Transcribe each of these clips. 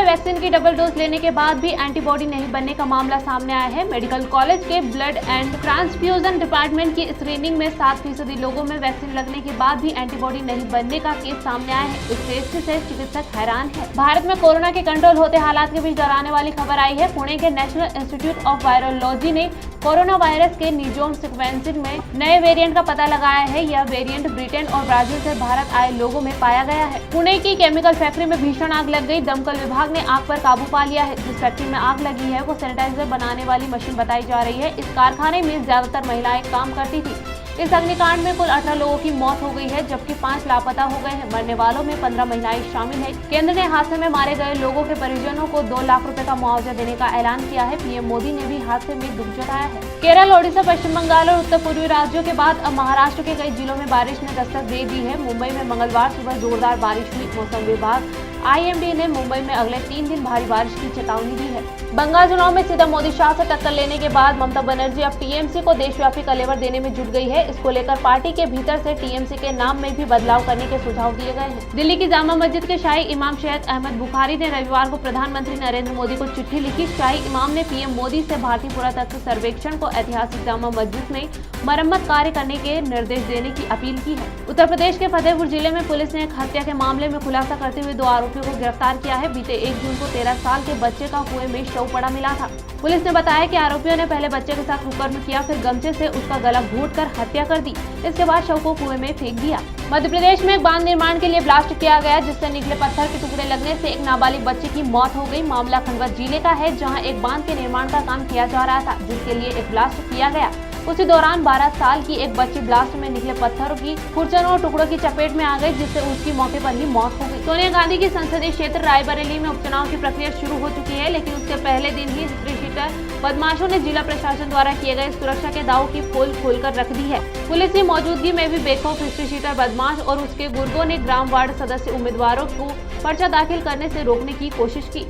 Vaccine की double dose लेने के बाद भी एंटीबॉडी नहीं बनने का मामला सामने आया है। मेडिकल कॉलेज के ब्लड एंड ट्रांसफ्यूजन डिपार्टमेंट की स्क्रीनिंग में 7% लोगों में वैक्सीन लगने के बाद भी एंटीबॉडी नहीं बनने का केस सामने आया है। इस टेस्ट से चिकित्सक हैरान है। भारत में कोरोना के कंट्रोल होते हालात के बीच डराने वाली खबर आई है। पुणे के नेशनल इंस्टीट्यूट ऑफ वायरोलॉजी ने कोरोना वायरस के निजोम सीक्वेंसिंग में नए वेरिएंट का पता लगाया है। यह वेरिएंट ब्रिटेन और ब्राजील से भारत आए लोगों में पाया गया है। पुणे की केमिकल फैक्ट्री में भीषण आग लग गई। दमकल विभाग ने आग पर काबू पा लिया है। जिस फैक्ट्री में आग लगी है वो सैनिटाइजर बनाने वाली मशीन बताई जा रही है। इस कारखाने में ज्यादातर महिलाएं काम करती थी। इस अग्निकांड में कुल 18 लोगों की मौत हो गई है, जबकि 5 लापता हो गए हैं। मरने वालों में 15 महिलाएं शामिल हैं। केंद्र ने हादसे में मारे गए लोगों के परिजनों को 2 लाख रुपए का मुआवजा देने का ऐलान किया है। पीएम मोदी ने भी हादसे में दुख जताया है। केरल, ओडिशा, पश्चिम बंगाल और उत्तर पूर्वी राज्यों के बाद अब महाराष्ट्र के कई जिलों में बारिश ने दस्तक दे दी है। मुंबई में मंगलवार सुबह जोरदार बारिश हुई। मौसम विभाग IMD ने मुंबई में अगले 3 दिन भारी बारिश की चेतावनी दी है। बंगाल चुनाव में सीधा मोदी शाह से टक्कर लेने के बाद ममता बनर्जी अब TMC को देशव्यापी कलेवर देने में जुट गई है। इसको लेकर पार्टी के भीतर से TMC के नाम में भी बदलाव करने के सुझाव दिए गए हैं। दिल्ली की जामा मस्जिद के शाही इमाम सैयद अहमद बुखारी ने रविवार को प्रधानमंत्री नरेंद्र मोदी को चिट्ठी लिखी। शाही इमाम ने PM मोदी से भारतीय पुरातत्व सर्वेक्षण को ऐतिहासिक जामा मस्जिद में मरम्मत कार्य करने के निर्देश देने की अपील की है। उत्तर प्रदेश के फतेहपुर जिले में पुलिस ने एक हत्या के मामले में खुलासा करते हुए 2 आरोपियों को गिरफ्तार किया है। बीते 1 जून को 13 साल के बच्चे का कुएं में शव पड़ा मिला था। पुलिस ने बताया कि आरोपियों ने पहले बच्चे के साथ कुकर्म किया, फिर गमछे से उसका गला घोंटकर हत्या कर दी। इसके बाद शव को कुएं में फेंक दिया। मध्य प्रदेश में एक बांध निर्माण के लिए ब्लास्ट किया गया, जिससे निकले पत्थर के टुकड़े लगने से एक नाबालिग बच्चे की मौत हो गई। मामला खंडवा जिले का है, जहां एक बांध के निर्माण का काम किया जा रहा था, जिसके लिए एक ब्लास्ट किया गया। उसी दौरान 12 साल की एक बच्ची ब्लास्ट में निकले पत्थरों की खुरचनों और टुकड़ों की चपेट में आ गई, जिससे उसकी मौके पर ही मौत हो गई। सोनिया गांधी की संसदीय क्षेत्र रायबरेली में उपचुनाव की प्रक्रिया शुरू हो चुकी है, लेकिन उसके पहले दिन ही हिस्ट्री शीटर बदमाशों ने जिला प्रशासन द्वारा किए गए सुरक्षा के दावों की पोल खोलकर रख दी है। पुलिस की मौजूदगी में भी बेखौफ हिस्ट्री शीटर बदमाश और उसके गुर्गों ने ग्राम वार्ड सदस्य उम्मीदवारों को पर्चा दाखिल करने से रोकने की कोशिश की।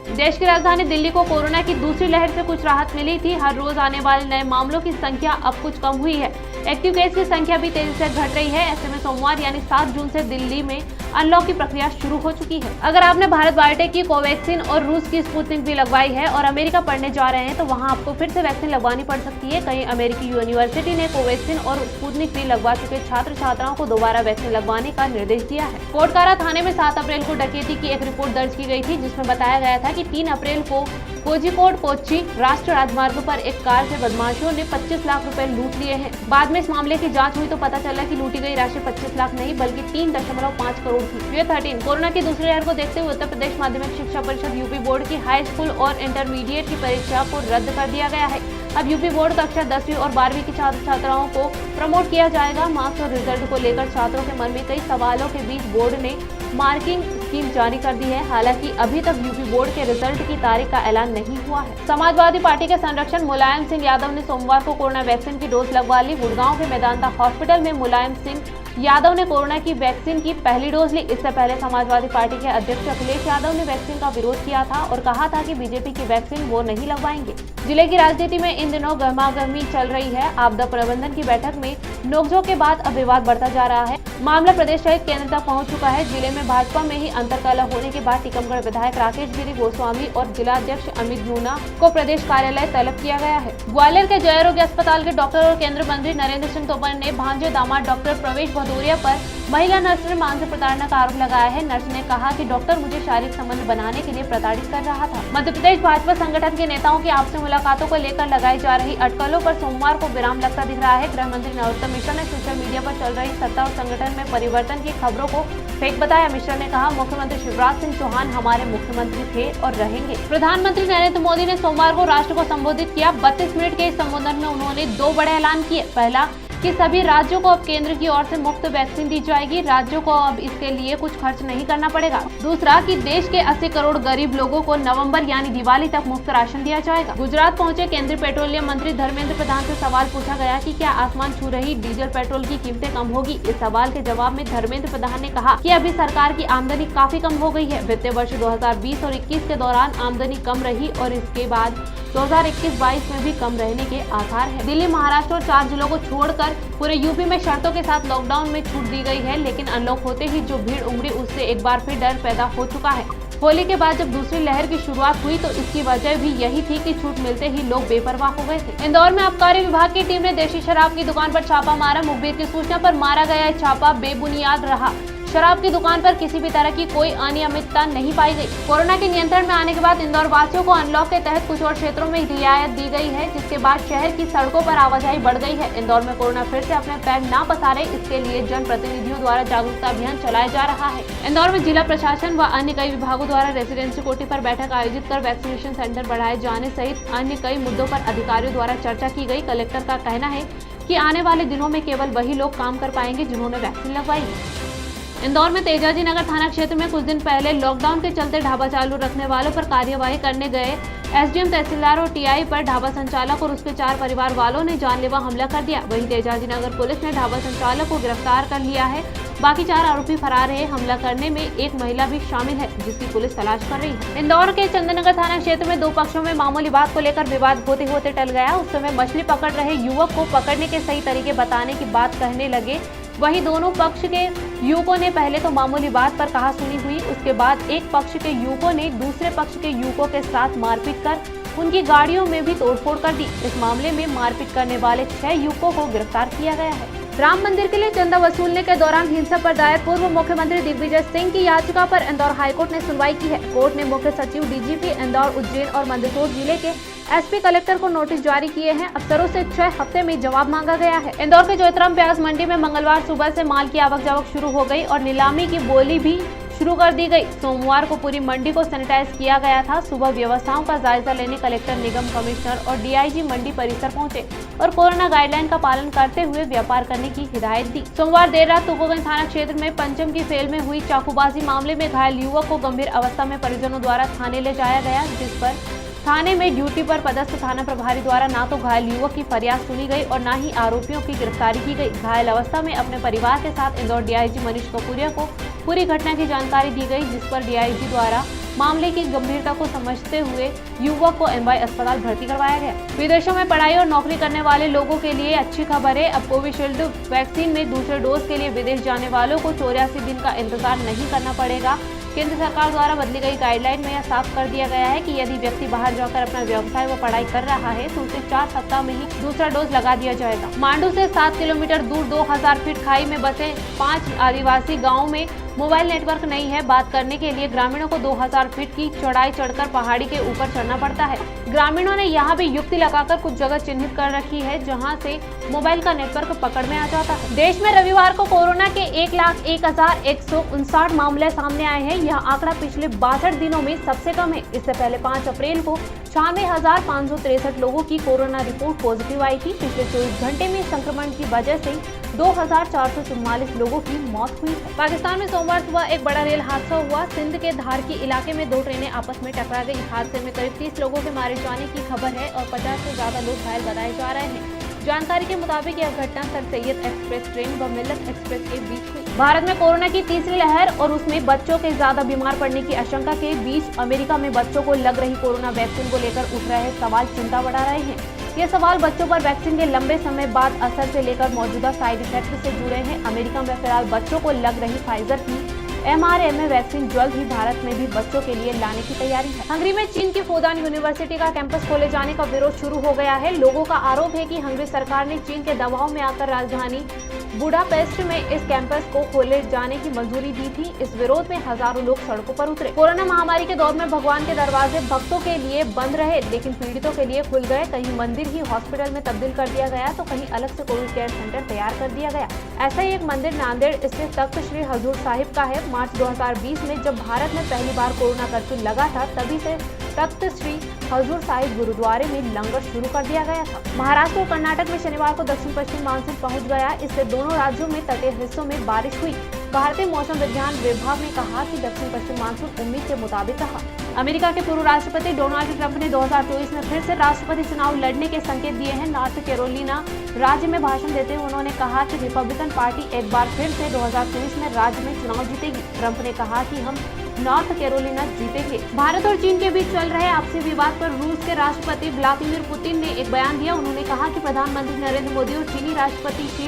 देश की राजधानी दिल्ली को कोरोना की दूसरी लहर से कुछ राहत मिली थी। हर रोज आने वाले नए मामलों की संख्या अब कुछ कम हुई है। एक्टिव केस की संख्या भी तेजी से घट रही है। ऐसे में सोमवार यानी 7 जून से दिल्ली में अनलॉक की प्रक्रिया शुरू हो चुकी है। अगर आपने भारत बायोटेक की कोवैक्सीन और रूस की स्पुतनिक भी लगवाई है और अमेरिका पढ़ने जा रहे हैं, तो वहां आपको फिर से वैक्सीन लगवानी पड़ सकती है। कई अमेरिकी यूनिवर्सिटी ने कोवैक्सीन और स्पुतनिक भी लगवा चुके छात्र छात्राओं को दोबारा वैक्सीन लगवाने का निर्देश दिया है। कोटकारा थाने में 7 अप्रैल को डकैती की एक रिपोर्ट दर्ज की गई थी, जिसमें बताया गया था कि 3 अप्रैल को कोझिकोड कोच्चि राष्ट्रीय राजमार्ग पर एक कार से बदमाशों ने 25 लाख रुपए लूट लिए हैं। बाद में इस मामले की जांच हुई तो पता चला कि लूटी गई राशि 25 लाख नहीं बल्कि 3.5 करोड़ थी। ये 13 कोरोना की दूसरी लहर को देखते हुए उत्तर प्रदेश माध्यमिक शिक्षा परिषद यूपी बोर्ड की हाई स्कूल और इंटरमीडिएट की परीक्षा को रद्द कर दिया गया है। अब यूपी बोर्ड कक्षा 10वीं और 12वीं की छात्र छात्राओं को प्रमोट किया जाएगा। मार्क्स और रिजल्ट को लेकर छात्रों के मन में कई सवालों के बीच बोर्ड ने मार्किंग स्कीम जारी कर दी है। हालांकि अभी तक यूपी बोर्ड के रिजल्ट की तारीख का ऐलान नहीं हुआ है। समाजवादी पार्टी के संरक्षक मुलायम सिंह यादव ने सोमवार को कोरोना वैक्सीन की डोज लगवा ली। गुड़गांव के मेदांता हॉस्पिटल में मुलायम सिंह यादव ने कोरोना की वैक्सीन की पहली डोज ली। इससे पहले समाजवादी पार्टी के अध्यक्ष अखिलेश यादव ने वैक्सीन का विरोध किया था और कहा था कि बीजेपी की वैक्सीन वो नहीं लगवाएंगे। जिले की राजनीति में इन दिनों गर्मागर्मी चल रही है। आपदा प्रबंधन की बैठक में नोकझोंक के बाद अब विवाद बढ़ता जा रहा है। मामला प्रदेश सहित केंद्र तक पहुंच चुका है। जिले में भाजपा में ही अंतरकलह होने के बाद टीकमगढ़ विधायक राकेश गिरी गोस्वामी और जिलाध्यक्ष अमित मीणा को प्रदेश कार्यालय तलब किया गया है। ग्वालियर के जय आरोग्य अस्पताल के डॉक्टर और केंद्रीय मंत्री नरेंद्र सिंह तोमर ने भांजे दामाद डॉक्टर प्रवेश भदौरिया पर महिला नर्स ने मानसिक प्रताड़ना का आरोप लगाया है। नर्स ने कहा कि डॉक्टर मुझे शारीरिक संबंध बनाने के लिए प्रताड़ित कर रहा था। मध्य प्रदेश भाजपा संगठन के नेताओं की आपसी मुलाकातों को लेकर लगाई जा रही अटकलों पर सोमवार को विराम लगता दिख रहा है। गृह मंत्री नरोत्तम मिश्रा ने सोशल मीडिया पर चल रही सत्ता और संगठन में परिवर्तन की खबरों को फेक बताया। मिश्रा ने कहा, मुख्यमंत्री शिवराज सिंह चौहान हमारे मुख्यमंत्री थे और रहेंगे। प्रधानमंत्री नरेंद्र मोदी ने सोमवार को राष्ट्र को संबोधित किया। 32 मिनट के इस संबोधन में उन्होंने 2 बड़े ऐलान किए। पहला कि सभी राज्यों को अब केंद्र की ओर से मुफ्त वैक्सीन दी जाएगी। राज्यों को अब इसके लिए कुछ खर्च नहीं करना पड़ेगा। दूसरा कि देश के 80 करोड़ गरीब लोगों को नवंबर यानी दिवाली तक मुफ्त राशन दिया जाएगा। गुजरात पहुंचे केंद्रीय पेट्रोलियम मंत्री धर्मेंद्र प्रधान से सवाल पूछा गया कि क्या आसमान छू रही डीजल पेट्रोल की कीमतें कम होगी। इस सवाल के जवाब में धर्मेंद्र प्रधान ने कहा कि अभी सरकार की आमदनी काफी कम हो गई है। वित्तीय वर्ष 2020 और 21 के दौरान आमदनी कम रही और इसके बाद 2021-22 में भी कम रहने के आसार है। दिल्ली, महाराष्ट्र और 4 जिलों को छोड़कर पूरे यूपी में शर्तों के साथ लॉकडाउन में छूट दी गई है, लेकिन अनलॉक होते ही जो भीड़ उमड़ी उससे एक बार फिर डर पैदा हो चुका है। होली के बाद जब दूसरी लहर की शुरुआत हुई तो इसकी वजह भी यही थी कि छूट मिलते ही लोग बेपरवाह हो गए थे। इंदौर में आबकारी विभाग की टीम ने देशी शराब की दुकान पर छापा मारा। मुखबिर की सूचना पर मारा गया छापा बेबुनियाद रहा। शराब की दुकान पर किसी भी तरह की कोई अनियमितता नहीं पाई गई। कोरोना के नियंत्रण में आने के बाद इंदौर वासियों को अनलॉक के तहत कुछ और क्षेत्रों में रियायत दी गई है, जिसके बाद शहर की सड़कों पर आवाजाही बढ़ गई है। इंदौर में कोरोना फिर से अपने पैर न पसारे, इसके लिए जनप्रतिनिधियों द्वारा जागरूकता अभियान चलाया जा रहा है। इंदौर में जिला प्रशासन व अन्य कई विभागों द्वारा रेसिडेंसी कोठी पर बैठक आयोजित कर वैक्सीनेशन सेंटर बढ़ाए जाने सहित अन्य कई मुद्दों पर अधिकारियों द्वारा चर्चा की गई। कलेक्टर का कहना है कि आने वाले दिनों में केवल वही लोग काम कर पाएंगे जिन्होंने वैक्सीन लगवाई है। इंदौर में तेजाजी नगर थाना क्षेत्र में कुछ दिन पहले लॉकडाउन के चलते ढाबा चालू रखने वालों पर कार्यवाही करने गए एसडीएम तहसीलदार और टीआई पर ढाबा संचालक और उसके 4 परिवार वालों ने जानलेवा हमला कर दिया। वहीं तेजाजी नगर पुलिस ने ढाबा संचालक को गिरफ्तार कर लिया है। बाकी 4 आरोपी फरार है। हमला करने में एक महिला भी शामिल है, जिसकी पुलिस तलाश कर रही है। इंदौर के चंदननगर थाना क्षेत्र में 2 पक्षों में मामूली बात को लेकर विवाद होते होते टल गया। उस समय मछली पकड़ रहे युवक को पकड़ने के सही तरीके बताने की बात कहने लगे। वहीं दोनों पक्ष के युवकों ने पहले तो मामूली बात पर कहा सुनी हुई, उसके बाद एक पक्ष के युवकों ने दूसरे पक्ष के युवकों के साथ मारपीट कर उनकी गाड़ियों में भी तोड़फोड़ कर दी। इस मामले में मारपीट करने वाले 6 युवकों को गिरफ्तार किया गया है। राम मंदिर के लिए चंदा वसूलने के दौरान हिंसा पर दायर पूर्व मुख्यमंत्री दिग्विजय सिंह की याचिका पर इंदौर हाईकोर्ट ने सुनवाई की है। कोर्ट ने मुख्य सचिव, डीजीपी इंदौर, उज्जैन और मंदसौर जिले के एसपी, कलेक्टर को नोटिस जारी किए हैं। अफसरों से 6 हफ्ते में जवाब मांगा गया है। इंदौर के जोइतराम प्याज मंडी में मंगलवार सुबह से माल की आवक जावक शुरू हो गई और नीलामी की बोली भी शुरू कर दी गई। सोमवार को पूरी मंडी को सैनिटाइज किया गया था। सुबह व्यवस्थाओं का जायजा लेने कलेक्टर, निगम कमिश्नर और डीआईजी मंडी परिसर पहुंचे और कोरोना गाइडलाइन का पालन करते हुए व्यापार करने की हिदायत दी। सोमवार देर रात तुकोगंज थाना क्षेत्र में पंचम की फेल में हुई चाकूबाजी मामले में घायल युवक को गंभीर अवस्था में परिजनों द्वारा थाने ले जाया गया, जिस पर थाने में ड्यूटी पर पदस्थ थाना प्रभारी द्वारा ना तो घायल युवक की फरियाद सुनी गई और न ही आरोपियों की गिरफ्तारी की गई। घायल अवस्था में अपने परिवार के साथ इंदौर डीआईजी मनीष कपूरिया को पूरी घटना की जानकारी दी गई, जिस पर डीआईजी द्वारा मामले की गंभीरता को समझते हुए युवक को एमवाई अस्पताल भर्ती करवाया गया। विदेशों में पढ़ाई और नौकरी करने वाले लोगों के लिए अच्छी खबर है। अब कोविशील्ड वैक्सीन में दूसरे डोज के लिए विदेश जाने वालों को 84 दिन का इंतजार नहीं करना पड़ेगा। केंद्र सरकार द्वारा बदली गई गाइडलाइन में यह साफ कर दिया गया है कि यदि व्यक्ति बाहर जाकर अपना व्यवसाय व पढ़ाई कर रहा है तो उसे 4 सप्ताह में ही दूसरा डोज लगा दिया जाएगा। मांडू से 7 किलोमीटर दूर 2000 फीट खाई में बसे 5 आदिवासी गाँव में मोबाइल नेटवर्क नहीं है। बात करने के लिए ग्रामीणों को 2000 फीट की चढ़ाई चढ़कर पहाड़ी के ऊपर चढ़ना पड़ता है। ग्रामीणों ने यहाँ भी युक्ति लगाकर कुछ जगह चिन्हित कर रखी है जहाँ से मोबाइल का नेटवर्क पकड़ में आ जाता है। देश में रविवार को कोरोना के 1,01,159 मामले सामने आए हैं। यह आंकड़ा पिछले 62 दिनों में सबसे कम है। इससे पहले 5 अप्रैल को 96,563 लोगों की कोरोना रिपोर्ट पॉजिटिव आई थी। पिछले 24 घंटे में संक्रमण की वजह से 2,444 लोगों की मौत हुई है। पाकिस्तान में सोमवार सुबह एक बड़ा रेल हादसा हुआ। सिंध के धार की इलाके में 2 ट्रेनें आपस में टकरा गई। हादसे में करीब 30 लोगों के मारे जाने की खबर है और 50 से ज्यादा लोग घायल बताए जा रहे हैं। जानकारी के मुताबिक यह घटना सर सैयद एक्सप्रेस ट्रेन व मिल्लत एक्सप्रेस के बीच हुई। भारत में कोरोना की तीसरी लहर और उसमें बच्चों के ज्यादा बीमार पड़ने की आशंका के बीच अमेरिका में बच्चों को लग रही कोरोना वैक्सीन को लेकर उठ रहे सवाल चिंता बढ़ा रहे हैं। ये सवाल बच्चों पर वैक्सीन के लंबे समय बाद असर से लेकर मौजूदा साइड इफेक्ट से जुड़े हैं। अमेरिका में फिलहाल बच्चों को लग रही फाइजर की mRNA वैक्सीन जल्द ही भारत में भी बच्चों के लिए लाने की तैयारी है। हंगरी में चीन की फुदान यूनिवर्सिटी का कैंपस खोले जाने का विरोध शुरू हो गया है। लोगों का आरोप है कि हंगरी सरकार ने चीन के दबाव में आकर राजधानी बुडापेस्ट में इस कैंपस को खोले जाने की मंजूरी दी थी। इस विरोध में हजारों लोग सड़कों पर उतरे। कोरोना महामारी के दौर में भगवान के दरवाजे भक्तों के लिए बंद रहे, लेकिन पीड़ितों के लिए खुल गए। कहीं मंदिर ही हॉस्पिटल में तब्दील कर दिया गया तो कहीं अलग से कोविड केयर सेंटर तैयार कर दिया गया। ऐसा ही एक मंदिर नांदेड़ स्थित तख्त श्री हजूर साहिब का है। मार्च 2020 में जब भारत में पहली बार कोरोना कर्फ्यू लगा था, तभी से तख्त श्री हजूर साहिब गुरुद्वारे में लंगर शुरू कर दिया गया था। महाराष्ट्र और कर्नाटक में शनिवार को दक्षिण पश्चिम मानसून पहुंच गया। इससे दोनों राज्यों में तटीय हिस्सों में बारिश हुई। भारतीय मौसम विज्ञान विभाग ने कहा कि दक्षिण पश्चिम मानसून उम्मीद के मुताबिक रहा। अमेरिका के पूर्व राष्ट्रपति डोनाल्ड ट्रंप ने 2024 में फिर से राष्ट्रपति चुनाव लड़ने के संकेत दिए हैं। नॉर्थ कैरोलिना राज्य में भाषण देते हुए उन्होंने कहा कि रिपब्लिकन पार्टी एक बार फिर से 2024 में राज्य में चुनाव जीतेगी। ट्रंप ने कहा कि हम नॉर्थ कैरोलिना जीतेंगे। भारत और चीन के बीच चल रहे आपसी विवाद पर रूस के राष्ट्रपति व्लादिमीर पुतिन ने एक बयान दिया। उन्होंने कहा कि प्रधानमंत्री नरेंद्र मोदी और चीनी राष्ट्रपति शी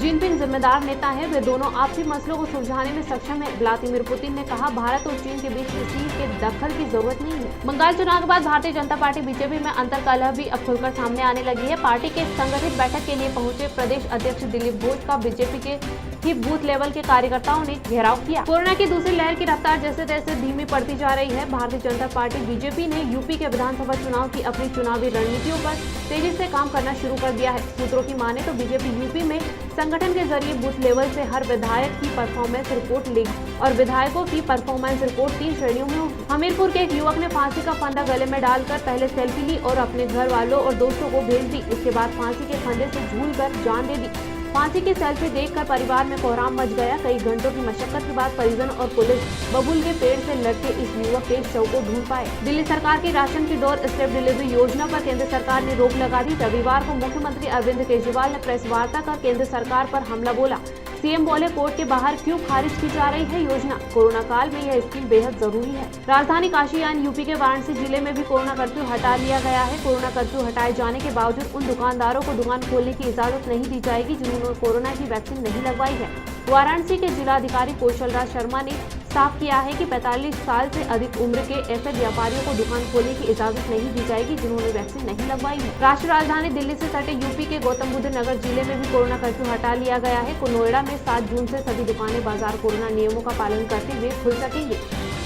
जिनपिंग जिम्मेदार नेता है, वे दोनों आपसी मसलों को सुलझाने में सक्षम है। व्लादिमीर पुतिन ने कहा, भारत और चीन के बीच किसी के दखल की जरूरत नहीं है। बंगाल चुनाव के बाद भारतीय जनता पार्टी बीजेपी में अंतर्कलह भी अब खुलकर सामने आने लगी है। पार्टी के संगठित बैठक के लिए पहुंचे प्रदेश अध्यक्ष दिलीप घोष का बीजेपी के ही बूथ लेवल के कार्यकर्ताओं ने घेराव किया। कोरोना की दूसरी लहर की रफ्तार जैसे तैसे धीमी पड़ती जा रही है। भारतीय जनता पार्टी बीजेपी ने यूपी के विधानसभा चुनाव की अपनी चुनावी रणनीतियों पर तेजी से काम करना शुरू कर दिया है। सूत्रों की माने तो बीजेपी यूपी में संगठन के जरिए बूथ लेवल से हर विधायक की परफॉर्मेंस रिपोर्ट लेगी और विधायकों की परफॉर्मेंस रिपोर्ट 3 श्रेणियों में होगी। हमीरपुर के एक युवक ने फांसी का फंदा गले में डालकर पहले सेल्फी ली और अपने घर वालों और दोस्तों को भेज दी। इसके बाद फांसी के फंदे से झूलकर जान दे दी। फांसी की सेल्फी देखकर परिवार में कोहराम मच गया। कई घंटों की मशक्कत के बाद परिजन और पुलिस बबूल के पेड़ से लटके इस युवक के शव को ढूंढ पाए। दिल्ली सरकार की राशन की डोर स्टेप डिलीवरी योजना पर केंद्र सरकार ने रोक लगा दी। रविवार को मुख्यमंत्री अरविंद केजरीवाल ने प्रेस वार्ता कर केंद्र सरकार पर हमला बोला। सीएम बोले, कोर्ट के बाहर क्यों खारिज की जा रही है योजना? कोरोना काल में यह स्कीम बेहद जरूरी है। राजधानी काशी यानी यूपी के वाराणसी जिले में भी कोरोना कर्फ्यू हटा लिया गया है। कोरोना कर्फ्यू हटाए जाने के बावजूद उन दुकानदारों को दुकान खोलने की इजाजत नहीं दी जाएगी जिन्होंने कोरोना की वैक्सीन नहीं लगवाई है। वाराणसी के जिलाधिकारी कौशल राज शर्मा ने साफ किया है कि 45 साल से अधिक उम्र के ऐसे व्यापारियों को दुकान खोलने की इजाजत नहीं दी जाएगी जिन्होंने वैक्सीन नहीं लगवाई है। राष्ट्रीय राजधानी दिल्ली से सटे यूपी के गौतम बुद्ध नगर जिले में भी कोरोना कर्फ्यू हटा लिया गया है। नोएडा में 7 जून से सभी दुकानें बाजार कोरोना नियमों का पालन करते हुए खुल सकेंगे।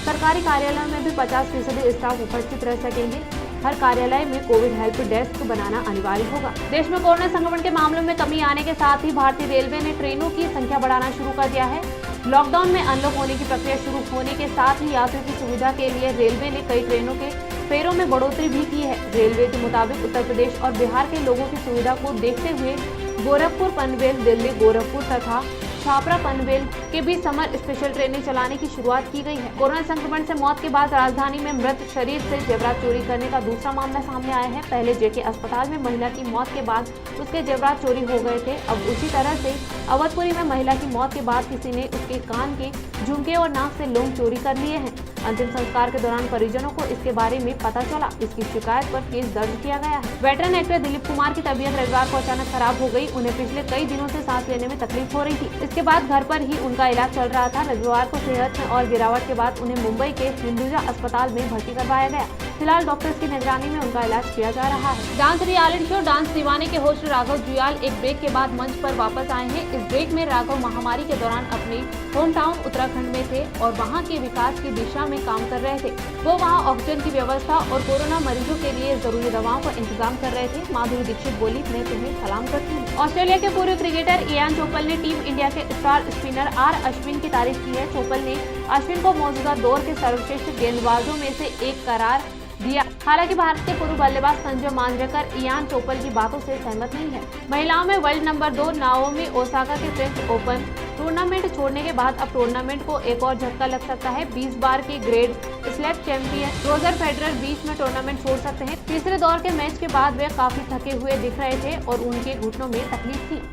सरकारी कार्यालयों में भी 50% स्टाफ उपस्थित रह सकेंगे। हर कार्यालय में कोविड हेल्प डेस्क बनाना अनिवार्य होगा। देश में कोरोना संक्रमण के मामलों में कमी आने के साथ ही भारतीय रेलवे ने ट्रेनों की संख्या बढ़ाना शुरू कर दिया है। लॉकडाउन में अनलॉक होने की प्रक्रिया शुरू होने के साथ ही यात्रियों की सुविधा के लिए रेलवे ने कई ट्रेनों के फेरों में बढ़ोतरी भी की है। रेलवे के मुताबिक उत्तर प्रदेश और बिहार के लोगों की सुविधा को देखते हुए गोरखपुर पनवेल, दिल्ली गोरखपुर तथा छापरा पनवेल के बीच समर स्पेशल ट्रेनें चलाने की शुरुआत की गई है। कोरोना संक्रमण से मौत के बाद राजधानी में मृत शरीर से जेवरात चोरी करने का दूसरा मामला सामने आया है। पहले जेके अस्पताल में महिला की मौत के बाद उसके जेवरात चोरी हो गए थे। अब उसी तरह से अवधपुरी में महिला की मौत के बाद किसी ने उसके कान के झुमके और नाक से लौंग चोरी कर लिए हैं। अंतिम संस्कार के दौरान परिजनों को इसके बारे में पता चला। इसकी शिकायत पर केस दर्ज किया गया है। वेटरन एक्टर दिलीप कुमार की तबीयत रविवार को अचानक खराब हो गई। उन्हें पिछले कई दिनों से सांस लेने में तकलीफ हो रही थी। इसके बाद घर पर ही उनका इलाज चल रहा था। रविवार को सेहत में और गिरावट के बाद उन्हें मुंबई के हिंदुजा अस्पताल में भर्ती करवाया गया। फिलहाल डॉक्टर्स की निगरानी में उनका इलाज किया जा रहा है। डांस रियलिटी शो डांस दीवाने के होस्ट राघव जुयाल एक ब्रेक के बाद मंच पर वापस आए हैं। इस ब्रेक में राघव महामारी के दौरान अपने होम टाउन उत्तराखंड में थे और वहां के विकास की दिशा में काम कर रहे थे। वो वहां ऑक्सीजन की व्यवस्था और कोरोना मरीजों के लिए जरूरी दवाओं का इंतजाम कर रहे थे। माधुरी दीक्षित बोली, मैं तुम्हें सलाम करती हूँ। ऑस्ट्रेलिया के पूर्व क्रिकेटर इयान चोपल ने टीम इंडिया के स्टार स्पिनर आर अश्विन की तारीफ की है। चोपल ने अश्विन को मौजूदा दौर के सर्वश्रेष्ठ गेंदबाजों में से एक करार दिया। हालांकि भारत के पूर्व बल्लेबाज संजय मांजरेकर इयान चोपल की बातों से सहमत नहीं है। महिलाओं में वर्ल्ड नंबर 2 नाओमी ओसाका के फ्रेंच ओपन टूर्नामेंट छोड़ने के बाद अब टूर्नामेंट को एक और झटका लग सकता है। 20 बार के grand slam champion Roger Federer बीच में टूर्नामेंट छोड़ सकते हैं। तीसरे दौर के मैच के बाद वे काफी थके हुए दिख रहे थे और उनके घुटनों में तकलीफ थी।